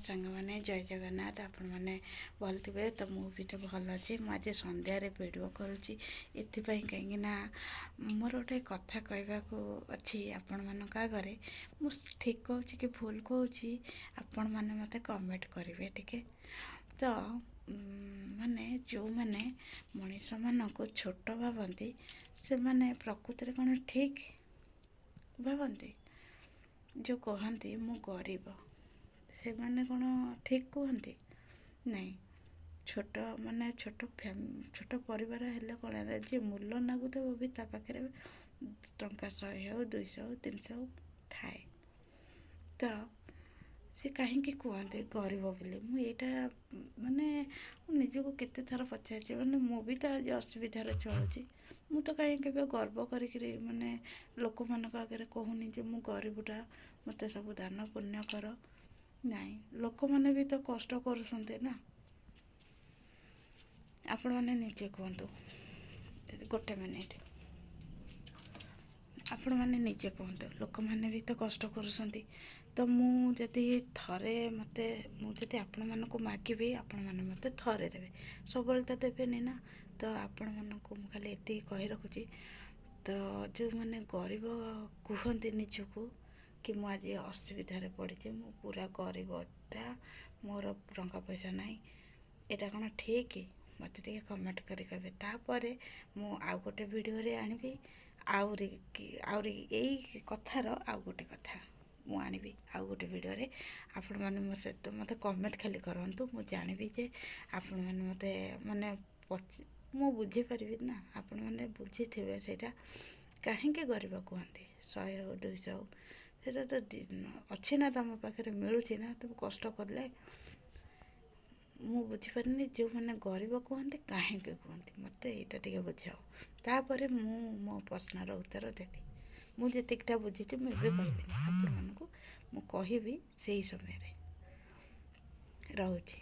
ସାଙ୍ଗମାନେ ଜୟ ଜଗନ୍ନାଥ। ଆପଣମାନେ ଭଲ ଥିବେ ତ। ମୁଁ ବି ତ ଭଲ ଅଛି। ମୁଁ ଆଜି ସନ୍ଧ୍ୟାରେ ଭିଡ଼ିଓ କରୁଛି ଏଥିପାଇଁ କାହିଁକି ନା ମୋର ଗୋଟେ କଥା କହିବାକୁ ଅଛି ଆପଣମାନଙ୍କ ଆଗରେ। ମୁଁ ଠିକ୍ କହୁଛି କି ଭୁଲ କହୁଛି ଆପଣମାନେ ମୋତେ କମେଣ୍ଟ କରିବେ ଟିକେ। ତ ମାନେ ଯେଉଁମାନେ ମଣିଷମାନଙ୍କୁ ଛୋଟ ଭାବନ୍ତି ସେମାନେ ପ୍ରକୃତିରେ କ'ଣ ଠିକ୍ ଭାବନ୍ତି? ଯେଉଁ କହନ୍ତି ମୁଁ ଗରିବ ସେମାନେ କ'ଣ ଠିକ୍ କୁହନ୍ତି? ନାଇଁ। ଛୋଟ ପରିବାର ହେଲେ କ'ଣ ହେଲା, ଯିଏ ମୂଲ ନାଗୁଥିବ ବି ତା ପାଖରେ ଟଙ୍କା 100 ହେଉ 200 ହେଉ 300 ହେଉ ଥାଏ। ତ ସେ କାହିଁକି କୁହନ୍ତି ଗରିବ ବୋଲି? ମୁଁ ଏଇଟା ମାନେ ନିଜକୁ କେତେ ଥର ପଚାରିଛି। ମାନେ ମୁଁ ବି ତ ଆଜି ଅସୁବିଧାରେ ଚଳୁଛି। ମୁଁ ତ କାହିଁକି କେବେ ଗର୍ବ କରିକିରି ମାନେ ଲୋକମାନଙ୍କ ଆଗରେ କହୁନି ଯେ ମୁଁ ଗରିବଟା, ମୋତେ ସବୁ ଦାନ ପୁଣ୍ୟ କର। ନାଇଁ, ଲୋକମାନେ ବି ତ କଷ୍ଟ କରୁଛନ୍ତି ନା। ଆପଣମାନେ ନିଜେ କୁହନ୍ତୁ, ଗୋଟେ ମିନିଟ୍। ଆପଣମାନେ ନିଜେ କୁହନ୍ତୁ, ଲୋକମାନେ ବି ତ କଷ୍ଟ କରୁଛନ୍ତି। ତ ମୁଁ ଯଦି ଆପଣମାନଙ୍କୁ ମାଗିବି, ଆପଣମାନେ ମୋତେ ଥରେ ଦେବେ, ସବୁବେଳେ ତ ଦେବେନି ନା। ତ ଆପଣମାନଙ୍କୁ ମୁଁ ଖାଲି ଏତିକି କହି ରଖୁଛି। ତ ଯେଉଁମାନେ ଗରିବ କୁହନ୍ତି ନିଜକୁ କି ମୁଁ ଆଜି ଅସୁବିଧାରେ ପଡ଼ିଛି, ମୁଁ ପୁରା ଗରିବଟା, ମୋର ଟଙ୍କା ପଇସା ନାହିଁ, ଏଇଟା କ'ଣ ଠିକ୍? ମୋତେ ଟିକେ କମେଣ୍ଟ କରି କହିବେ। ତାପରେ ମୁଁ ଆଉ ଗୋଟେ ଭିଡ଼ିଓରେ ଆଣିବି ଆହୁରି ଏଇ କଥାର ଆଉ ଗୋଟେ କଥା ମୁଁ ଆଣିବି ଆଉ ଗୋଟେ ଭିଡ଼ିଓରେ। ଆପଣମାନେ ମୋ ସହିତ ମୋତେ କମେଣ୍ଟ ଖାଲି କରନ୍ତୁ, ମୁଁ ଜାଣିବି ଯେ ଆପଣମାନେ ମୋତେ ମାନେ ମୁଁ ବୁଝିପାରିବି ନା। ଆପଣମାନେ ବୁଝିଥିବେ ସେଇଟା କାହିଁକି ଗରିବ କୁହନ୍ତି। 100 ହେଉ 200 ହେଉ ସେଇଟା ତ ଅଛି ନା, ତମ ପାଖରେ ମିଳୁଛି ନା, ତୁମେ କଷ୍ଟ କଲେ। ମୁଁ ବୁଝିପାରିନି ଯେଉଁମାନେ ଗରିବ କୁହନ୍ତି କାହିଁକି କୁହନ୍ତି, ମୋତେ ଏଇଟା ଟିକେ ବୁଝାଅ। ତାପରେ ମୁଁ ମୋ ପ୍ରଶ୍ନର ଉତ୍ତର ଦେବି। ମୁଁ ଯେତିକିଟା ବୁଝିଛି ମୁଁ ଏବେ କହିବିନି ଆପଣମାନଙ୍କୁ, ମୁଁ କହିବି ସେଇ ସମୟରେ। ରହୁଛି।